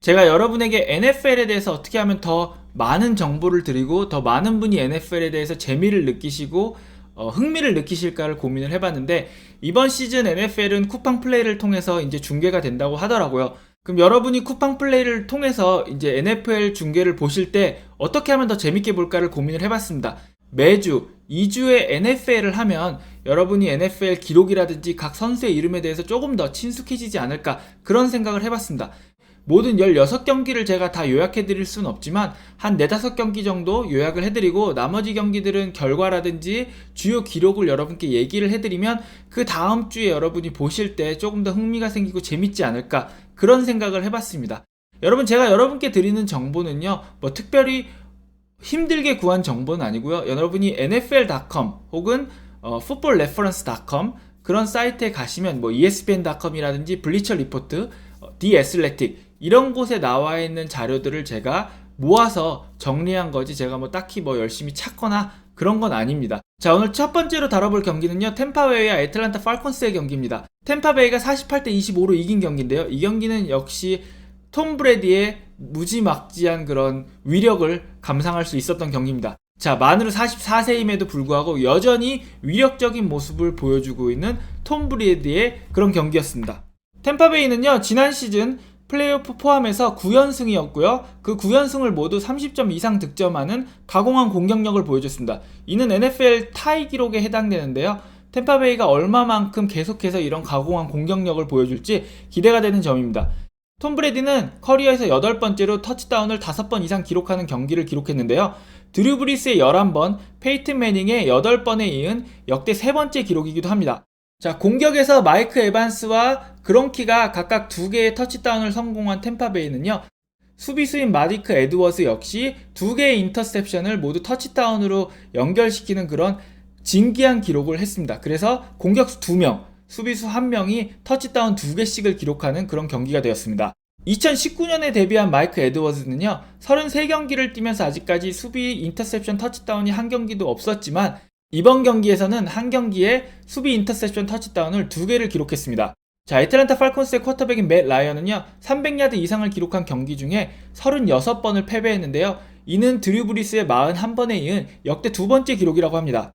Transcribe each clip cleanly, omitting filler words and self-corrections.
제가 여러분에게 NFL에 대해서 어떻게 하면 더 많은 정보를 드리고 더 많은 분이 NFL에 대해서 재미를 느끼시고 흥미를 느끼실까를 고민을 해봤는데, 이번 시즌 NFL은 쿠팡 플레이를 통해서 이제 중계가 된다고 하더라고요. 그럼 여러분이 쿠팡 플레이를 통해서 이제 NFL 중계를 보실 때 어떻게 하면 더 재밌게 볼까를 고민을 해봤습니다. 매주 2주의 NFL을 하면 여러분이 NFL 기록이라든지 각 선수의 이름에 대해서 조금 더 친숙해지지 않을까, 그런 생각을 해봤습니다. 모든 16경기를 제가 다 요약해드릴 수는 없지만 한 4-5경기 정도 요약을 해드리고, 나머지 경기들은 결과라든지 주요 기록을 여러분께 얘기를 해드리면 그 다음 주에 여러분이 보실 때 조금 더 흥미가 생기고 재밌지 않을까, 그런 생각을 해봤습니다. 여러분, 제가 여러분께 드리는 정보는요, 뭐 특별히 힘들게 구한 정보는 아니고요. 여러분이 NFL.com 혹은 footballreference.com 그런 사이트에 가시면 뭐 ESPN.com이라든지 블리처 리포트, The Athletic 이런 곳에 나와 있는 자료들을 제가 모아서 정리한 거지, 제가 뭐 딱히 뭐 열심히 찾거나 그런 건 아닙니다. 자, 오늘 첫 번째로 다뤄볼 경기는요, 템파베이와 애틀랜타 팔콘스의 경기입니다. 템파베이가 48-25로 이긴 경기인데요, 이 경기는 역시 톰 브래디의 무지막지한 그런 위력을 감상할 수 있었던 경기입니다. 자, 만으로 44세임에도 불구하고 여전히 위력적인 모습을 보여주고 있는 톰 브래디의 그런 경기였습니다. 템파베이는요, 지난 시즌 플레이오프 포함해서 9연승이었고요. 그 9연승을 모두 30점 이상 득점하는 가공한 공격력을 보여줬습니다. 이는 NFL 타이 기록에 해당되는데요. 템파베이가 얼마만큼 계속해서 이런 가공한 공격력을 보여줄지 기대가 되는 점입니다. 톰 브래디는 커리어에서 8번째로 터치다운을 5번 이상 기록하는 경기를 기록했는데요. 드류 브리스의 11번, 페이튼 매닝의 8번에 이은 역대 3번째 기록이기도 합니다. 자, 공격에서 마이크 에반스와 그론키가 각각 2개의 터치다운을 성공한 템파베이는요, 수비수인 마디크 에드워즈 역시 2개의 인터셉션을 모두 터치다운으로 연결시키는 그런 진기한 기록을 했습니다. 그래서 공격수 2명, 수비수 1명이 터치다운 2개씩을 기록하는 그런 경기가 되었습니다. 2019년에 데뷔한 마이크 에드워즈는요, 33경기를 뛰면서 아직까지 수비 인터셉션 터치다운이 한 경기도 없었지만 이번 경기에서는 한 경기에 수비 인터셉션 터치다운을 2개를 기록했습니다. 자, 애틀랜타 팔콘스의 쿼터백인 맷 라이언은요, 300야드 이상을 기록한 경기 중에 36번을 패배했는데요. 이는 드류 브리스의 41번에 이은 역대 2번째 기록이라고 합니다.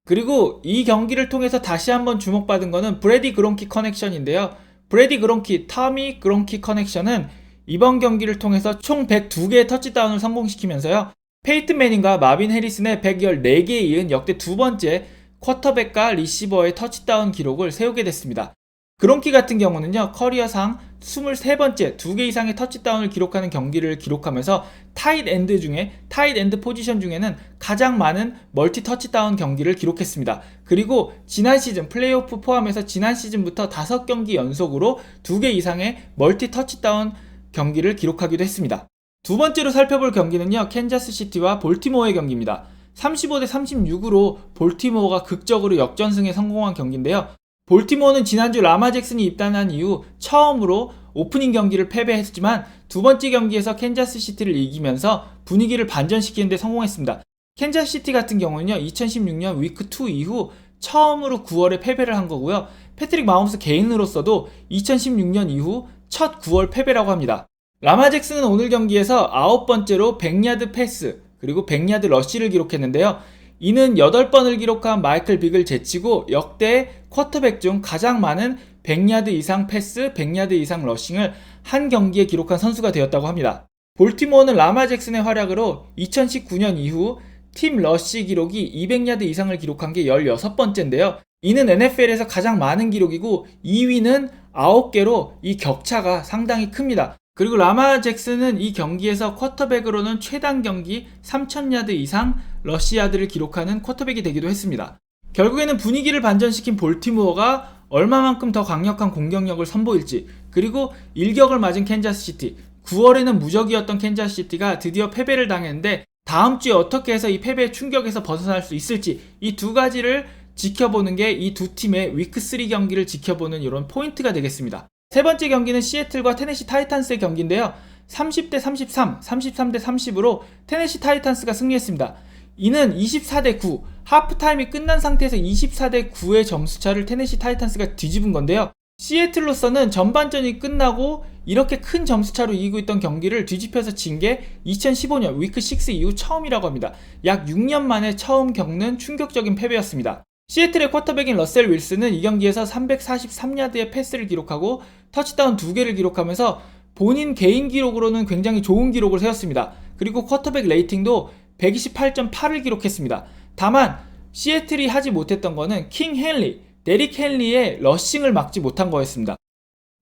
그리고 이 경기를 통해서 다시 한번 주목받은 것은 브래디 그론키 커넥션인데요. 브래디 그론키, 터미 그론키 커넥션은 이번 경기를 통해서 총 102개의 터치다운을 성공시키면서요, 페이튼 매닝과 마빈 해리슨의 114개에 이은 역대 2번째 쿼터백과 리시버의 터치다운 기록을 세우게 됐습니다. 그론키 같은 경우는요, 커리어상 23번째 2개 이상의 터치다운을 기록하는 경기를 기록하면서 타잇 엔드 포지션 중에는 가장 많은 멀티 터치다운 경기를 기록했습니다. 그리고 지난 시즌 플레이오프 포함해서 지난 시즌부터 5경기 연속으로 2개 이상의 멀티 터치다운 경기를 기록하기도 했습니다. 두 번째로 살펴볼 경기는요, 캔자스시티와 볼티모어의 경기입니다. 35-36으로 볼티모어가 극적으로 역전승에 성공한 경기인데요. 볼티모어는 지난주 라마 잭슨이 입단한 이후 처음으로 오프닝 경기를 패배했지만 두 번째 경기에서 캔자스시티를 이기면서 분위기를 반전시키는 데 성공했습니다. 캔자스시티 같은 경우는요, 2016년 위크 2 이후 처음으로 9월에 패배를 한 거고요. 패트릭 마홈스 개인으로서도 2016년 이후 첫 9월 패배라고 합니다. 라마 잭슨은 오늘 경기에서 9번째로 100야드 패스 그리고 100야드 러쉬를 기록했는데요. 이는 8번을 기록한 마이클 빅을 제치고 역대 쿼터백 중 가장 많은 100야드 이상 패스, 100야드 이상 러싱을 한 경기에 기록한 선수가 되었다고 합니다. 볼티모어는 라마 잭슨의 활약으로 2019년 이후 팀 러쉬 기록이 200야드 이상을 기록한 게 16번째인데요. 이는 NFL에서 가장 많은 기록이고 2위는 9개로 이 격차가 상당히 큽니다. 그리고 라마 잭슨은 이 경기에서 쿼터백으로는 최단 경기 3000야드 이상 러시야드를 기록하는 쿼터백이 되기도 했습니다. 결국에는 분위기를 반전시킨 볼티모어가 얼마만큼 더 강력한 공격력을 선보일지, 그리고 일격을 맞은 캔자스시티, 9월에는 무적이었던 캔자스시티가 드디어 패배를 당했는데 다음 주에 어떻게 해서 이 패배의 충격에서 벗어날 수 있을지, 이 두 가지를 지켜보는 게 이 두 팀의 위크 3 경기를 지켜보는 이런 포인트가 되겠습니다. 세 번째 경기는 시애틀과 테네시 타이탄스의 경기인데요. 30-33, 33-30으로 테네시 타이탄스가 승리했습니다. 이는 24-9, 하프타임이 끝난 상태에서 24-9의 점수차를 테네시 타이탄스가 뒤집은 건데요. 시애틀로서는 전반전이 끝나고 이렇게 큰 점수차로 이기고 있던 경기를 뒤집혀서 진 게 2015년 위크 6 이후 처음이라고 합니다. 약 6년 만에 처음 겪는 충격적인 패배였습니다. 시애틀의 쿼터백인 러셀 윌슨은 이 경기에서 343야드의 패스를 기록하고 터치다운 2개를 기록하면서 본인 개인 기록으로는 굉장히 좋은 기록을 세웠습니다. 그리고 쿼터백 레이팅도 128.8을 기록했습니다. 다만 시애틀이 하지 못했던 거는 킹 헨리, 데릭 헨리의 러싱을 막지 못한 거였습니다.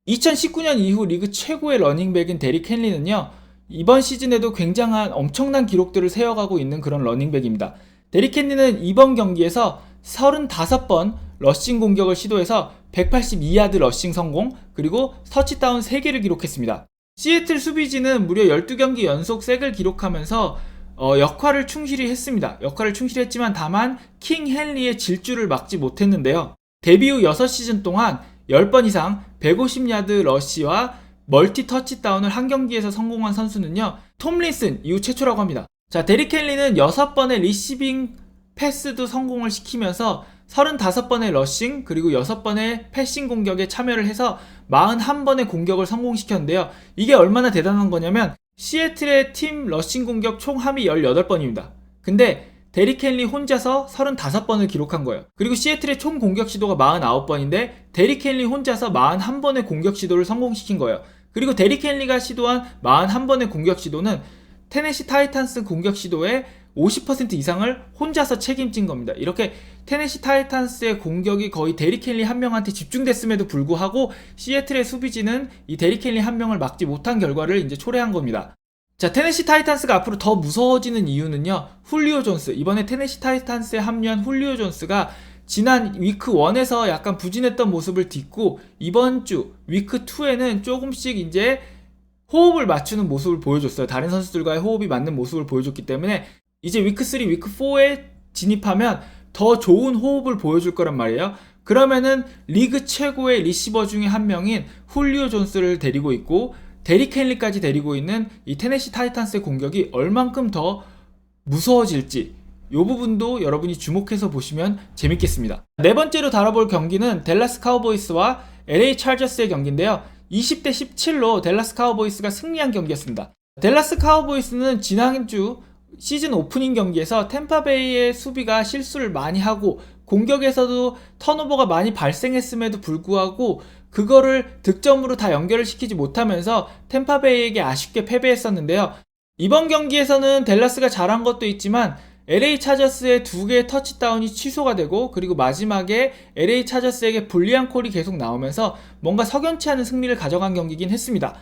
2019년 이후 리그 최고의 러닝백인 데릭 헨리는요, 이번 시즌에도 굉장한 엄청난 기록들을 세워가고 있는 그런 러닝백입니다. 데릭 헨리는 이번 경기에서 35번 러싱 공격을 시도해서 182야드 러싱 성공, 그리고 터치다운 3개를 기록했습니다. 시애틀 수비진은 무려 12경기 연속 색을 기록하면서 역할을 충실히 했습니다. 역할을 충실히 했지만 다만 킹 헨리의 질주를 막지 못했는데요. 데뷔 후 6시즌 동안 10번 이상 150야드 러시와 멀티 터치다운을 한 경기에서 성공한 선수는요, 톰린슨 이후 최초라고 합니다. 자, 데릭 헨리는 6번의 리시빙 패스도 성공을 시키면서 35번의 러싱 그리고 6번의 패싱 공격에 참여를 해서 41번의 공격을 성공시켰는데요. 이게 얼마나 대단한 거냐면 시애틀의 팀 러싱 공격 총 함이 18번입니다. 근데 데릭 헨리 혼자서 35번을 기록한 거예요. 그리고 시애틀의 총 공격 시도가 49번인데 데릭 헨리 혼자서 41번의 공격 시도를 성공시킨 거예요. 그리고 데릭 헨리가 시도한 41번의 공격 시도는 테네시 타이탄스 공격 시도의 50% 이상을 혼자서 책임진 겁니다. 이렇게 테네시 타이탄스의 공격이 거의 데릭 헨리 한 명한테 집중됐음에도 불구하고 시애틀의 수비진은 이 데릭 헨리 한 명을 막지 못한 결과를 이제 초래한 겁니다. 자, 테네시 타이탄스가 앞으로 더 무서워지는 이유는요, 훌리오 존스, 이번에 테네시 타이탄스에 합류한 훌리오 존스가 지난 위크 1에서 약간 부진했던 모습을 딛고 이번 주 위크 2에는 조금씩 이제 호흡을 맞추는 모습을 보여줬어요. 다른 선수들과의 호흡이 맞는 모습을 보여줬기 때문에 이제 위크 3, 위크 4에 진입하면 더 좋은 호흡을 보여줄 거란 말이에요. 그러면은 리그 최고의 리시버 중에 한 명인 훌리오 존스를 데리고 있고 데릭 헨리까지 데리고 있는 이 테네시 타이탄스의 공격이 얼만큼 더 무서워질지 이 부분도 여러분이 주목해서 보시면 재밌겠습니다. 네 번째로 다뤄볼 경기는 댈러스 카우보이스와 LA 찰저스의 경기인데요. 20대 17로 댈러스 카우보이스가 승리한 경기였습니다. 댈러스 카우보이스는 지난주 시즌 오프닝 경기에서 템파베이의 수비가 실수를 많이 하고 공격에서도 턴오버가 많이 발생했음에도 불구하고 그거를 득점으로 다 연결을 시키지 못하면서 템파베이에게 아쉽게 패배했었는데요. 이번 경기에서는 댈러스가 잘한 것도 있지만 LA 차저스의 2개의 터치다운이 취소가 되고 그리고 마지막에 LA 차저스에게 불리한 콜이 계속 나오면서 뭔가 석연치 않은 승리를 가져간 경기긴 했습니다.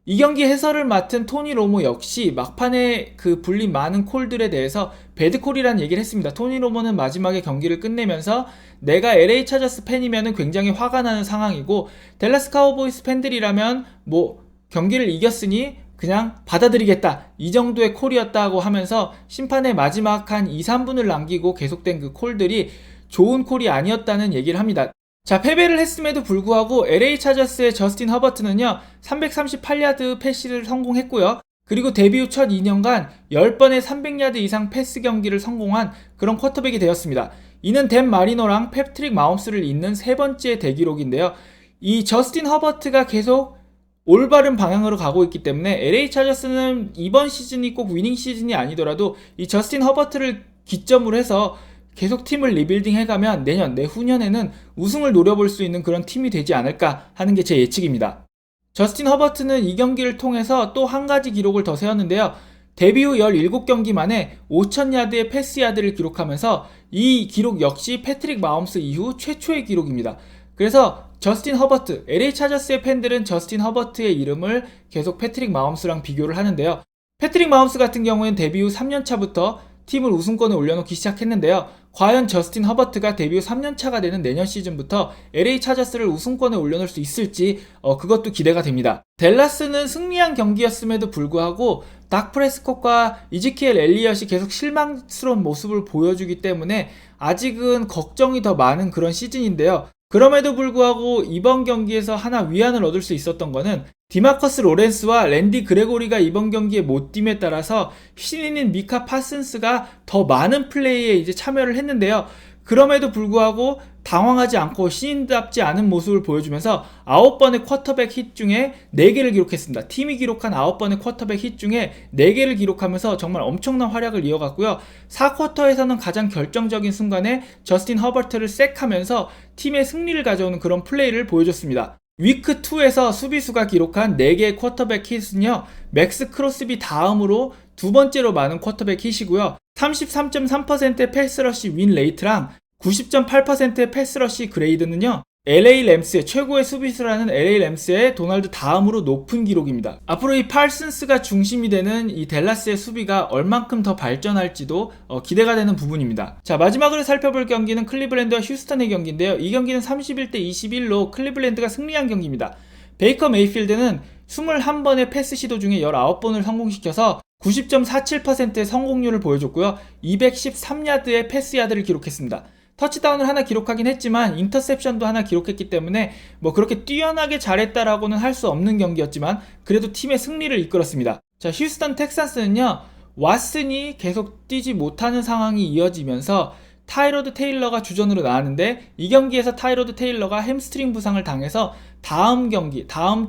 이 경기 해설을 맡은 토니 로모 역시 막판에 그 불린 많은 콜들에 대해서 배드콜이라는 얘기를 했습니다. 토니 로모는 마지막에 경기를 끝내면서 내가 LA 차저스 팬이면 굉장히 화가 나는 상황이고 댈러스 카우보이스 팬들이라면 뭐 경기를 이겼으니 그냥 받아들이겠다 이 정도의 콜이었다고 하면서 심판의 마지막 한 2-3분을 남기고 계속된 그 콜들이 좋은 콜이 아니었다는 얘기를 합니다. 자, 패배를 했음에도 불구하고 LA 차저스의 저스틴 허버트는요 338야드 패스를 성공했고요. 그리고 데뷔 후 첫 2년간 10번의 300야드 이상 패스 경기를 성공한 그런 쿼터백이 되었습니다. 이는 댄 마리노랑 패트릭 마홈스를 잇는 세 번째 대기록인데요. 이 저스틴 허버트가 계속 올바른 방향으로 가고 있기 때문에 LA 차저스는 이번 시즌이 꼭 위닝 시즌이 아니더라도 이 저스틴 허버트를 기점으로 해서 계속 팀을 리빌딩 해가면 내후년에는 우승을 노려볼 수 있는 그런 팀이 되지 않을까 하는 게 제 예측입니다. 저스틴 허버트는 이 경기를 통해서 또 한 가지 기록을 더 세웠는데요. 데뷔 후 17경기 만에 5000야드의 패스야드를 기록하면서 이 기록 역시 패트릭 마홈스 이후 최초의 기록입니다. 그래서 저스틴 허버트, LA 차저스의 팬들은 저스틴 허버트의 이름을 계속 패트릭 마홈스랑 비교를 하는데요. 패트릭 마홈스 같은 경우에는 데뷔 후 3년차부터 팀을 우승권에 올려놓기 시작했는데요. 과연 저스틴 허버트가 데뷔 후 3년차가 되는 내년 시즌부터 LA 차저스를 우승권에 올려놓을 수 있을지 그것도 기대가 됩니다. 댈러스는 승리한 경기였음에도 불구하고 닥 프레스콧과 이즈키엘 엘리엇이 계속 실망스러운 모습을 보여주기 때문에 아직은 걱정이 더 많은 그런 시즌인데요. 그럼에도 불구하고 이번 경기에서 하나 위안을 얻을 수 있었던 거는 디마커스 로렌스와 랜디 그레고리가 이번 경기에 못 뛴에 따라서 신인인 미카 파슨스가 더 많은 플레이에 이제 참여를 했는데요. 그럼에도 불구하고 당황하지 않고 신인답지 않은 모습을 보여주면서 9번의 쿼터백 힛 중에 4개를 기록했습니다. 팀이 기록한 9번의 쿼터백 힛 중에 4개를 기록하면서 정말 엄청난 활약을 이어갔고요. 4쿼터에서는 가장 결정적인 순간에 저스틴 허버트를 쐐하면서 팀의 승리를 가져오는 그런 플레이를 보여줬습니다. 위크 2에서 수비수가 기록한 4개의 쿼터백 힛은요, 맥스 크로스비 다음으로 두 번째로 많은 쿼터백 힛이고요. 33.3%의 패스러시 윈 레이트랑 90.8%의 패스러시 그레이드는요, LA 램스의 최고의 수비수라는 LA 램스의 도널드 다음으로 높은 기록입니다. 앞으로 이 팔슨스가 중심이 되는 이 댈러스의 수비가 얼만큼 더 발전할지도 기대가 되는 부분입니다. 자, 마지막으로 살펴볼 경기는 클리블랜드와 휴스턴의 경기인데요. 이 경기는 31대 21로 클리블랜드가 승리한 경기입니다. 베이커 메이필드는 21번의 패스 시도 중에 19번을 성공시켜서 90.47%의 성공률을 보여줬고요. 213야드의 패스 야드를 기록했습니다. 터치다운을 하나 기록하긴 했지만 인터셉션도 하나 기록했기 때문에 뭐 그렇게 뛰어나게 잘했다라고는 할 수 없는 경기였지만 그래도 팀의 승리를 이끌었습니다. 자, 휴스턴 텍사스는요, 왓슨이 계속 뛰지 못하는 상황이 이어지면서 타이러드 테일러가 주전으로 나왔는데 이 경기에서 타이러드 테일러가 햄스트링 부상을 당해서 다음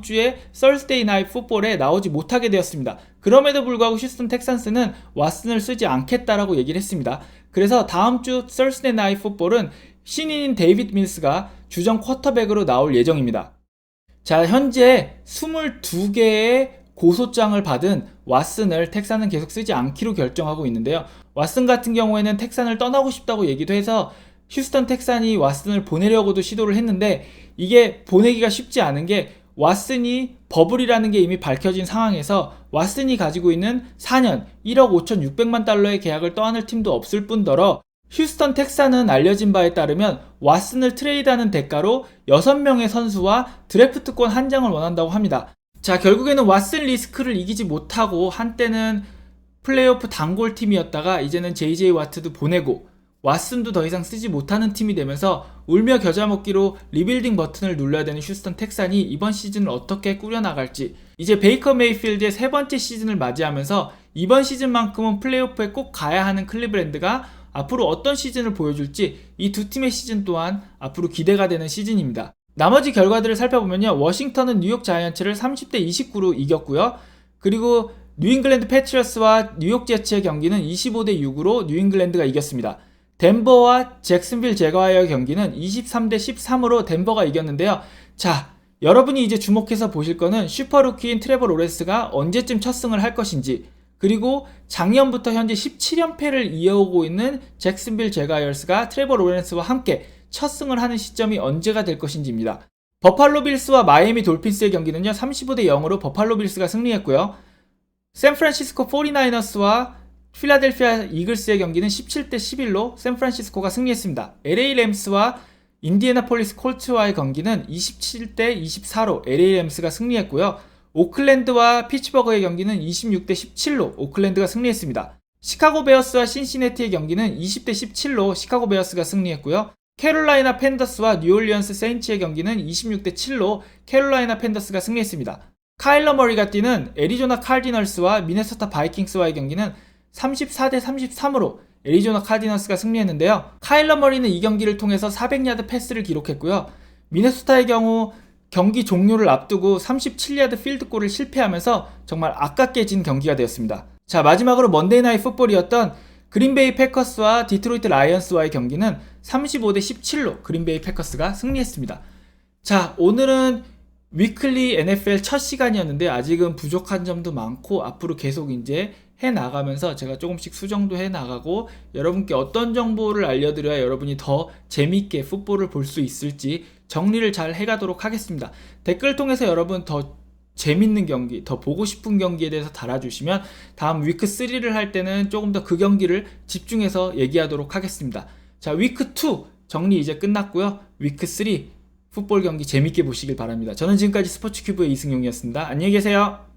주에 Thursday Night Football에 나오지 못하게 되었습니다. 그럼에도 불구하고 휴스턴 텍산스는 왓슨을 쓰지 않겠다라고 얘기를 했습니다. 그래서 다음 주 Thursday Night Football은 신인인 데이빗 밀스가 주전 쿼터백으로 나올 예정입니다. 자, 현재 22개의 고소장을 받은 왓슨을 텍산은 계속 쓰지 않기로 결정하고 있는데요. 왓슨 같은 경우에는 텍산을 떠나고 싶다고 얘기도 해서 휴스턴 텍산이 왓슨을 보내려고도 시도를 했는데 이게 보내기가 쉽지 않은 게 왓슨이 버블이라는 게 이미 밝혀진 상황에서 왓슨이 가지고 있는 4년 1억 5,600만 달러의 계약을 떠안을 팀도 없을 뿐더러 휴스턴 텍산은 알려진 바에 따르면 왓슨을 트레이드하는 대가로 6명의 선수와 드래프트권 한 장을 원한다고 합니다. 자, 결국에는 왓슨 리스크를 이기지 못하고 한때는 플레이오프 단골 팀이었다가 이제는 JJ 와트도 보내고 왓슨도 더 이상 쓰지 못하는 팀이 되면서 울며 겨자 먹기로 리빌딩 버튼을 눌러야 되는 휴스턴 텍산이 이번 시즌을 어떻게 꾸려나갈지, 이제 베이커 메이필드의 세 번째 시즌을 맞이하면서 이번 시즌만큼은 플레이오프에 꼭 가야 하는 클리블랜드가 앞으로 어떤 시즌을 보여줄지 이 두 팀의 시즌 또한 앞으로 기대가 되는 시즌입니다. 나머지 결과들을 살펴보면요, 워싱턴은 뉴욕 자이언츠를 30대 29로 이겼고요. 그리고 뉴잉글랜드 패트리어스와 뉴욕 제츠의 경기는 25대 6으로 뉴잉글랜드가 이겼습니다. 덴버와 잭슨빌 제거와의 경기는 23대 13으로 덴버가 이겼는데요. 자, 여러분이 이제 주목해서 보실 거는 슈퍼루키인 트레버 로렌스가 언제쯤 첫 승을 할 것인지, 그리고 작년부터 현재 17연패를 이어오고 있는 잭슨빌 제거와이어스가 트레버 로렌스와 함께 첫 승을 하는 시점이 언제가 될 것인지입니다. 버팔로 빌스와 마이애미 돌핀스의 경기는요, 35대 0으로 버팔로 빌스가 승리했고요. 샌프란시스코 49어스와 필라델피아 이글스의 경기는 17대 11로 샌프란시스코가 승리했습니다. LA 램스와 인디애나폴리스 콜츠와의 경기는 27대 24로 LA 램스가 승리했고요. 오클랜드와 피츠버그의 경기는 26대 17로 오클랜드가 승리했습니다. 시카고 베어스와 신시내티의 경기는 20대 17로 시카고 베어스가 승리했고요. 캐롤라이나 팬더스와 뉴올리언스 세인츠의 경기는 26대 7로 캐롤라이나 팬더스가 승리했습니다. 카일러 머리가 뛰는 애리조나 카디널스와 미네소타 바이킹스와의 경기는 34대 33으로 애리조나 카디널스가 승리했는데요. 카일러 머리는 이 경기를 통해서 400야드 패스를 기록했고요. 미네소타의 경우 경기 종료를 앞두고 37야드 필드골을 실패하면서 정말 아깝게 진 경기가 되었습니다. 자, 마지막으로 먼데이 나잇 풋볼이었던 그린베이 패커스와 디트로이트 라이언스와의 경기는 35대 17로 그린베이 패커스가 승리했습니다. 자, 오늘은 위클리 NFL 첫 시간이었는데 아직은 부족한 점도 많고 앞으로 계속 이제 해나가면서 제가 조금씩 수정도 해나가고 여러분께 어떤 정보를 알려드려야 여러분이 더 재미있게 풋볼을 볼 수 있을지 정리를 잘 해가도록 하겠습니다. 댓글 통해서 여러분 더 재밌는 경기, 더 보고 싶은 경기에 대해서 달아주시면 다음 위크 3를 할 때는 조금 더 그 경기를 집중해서 얘기하도록 하겠습니다. 자, 위크 2 정리 이제 끝났고요. 위크 3 풋볼 경기 재밌게 보시길 바랍니다. 저는 지금까지 스포츠큐브의 이승용이었습니다. 안녕히 계세요.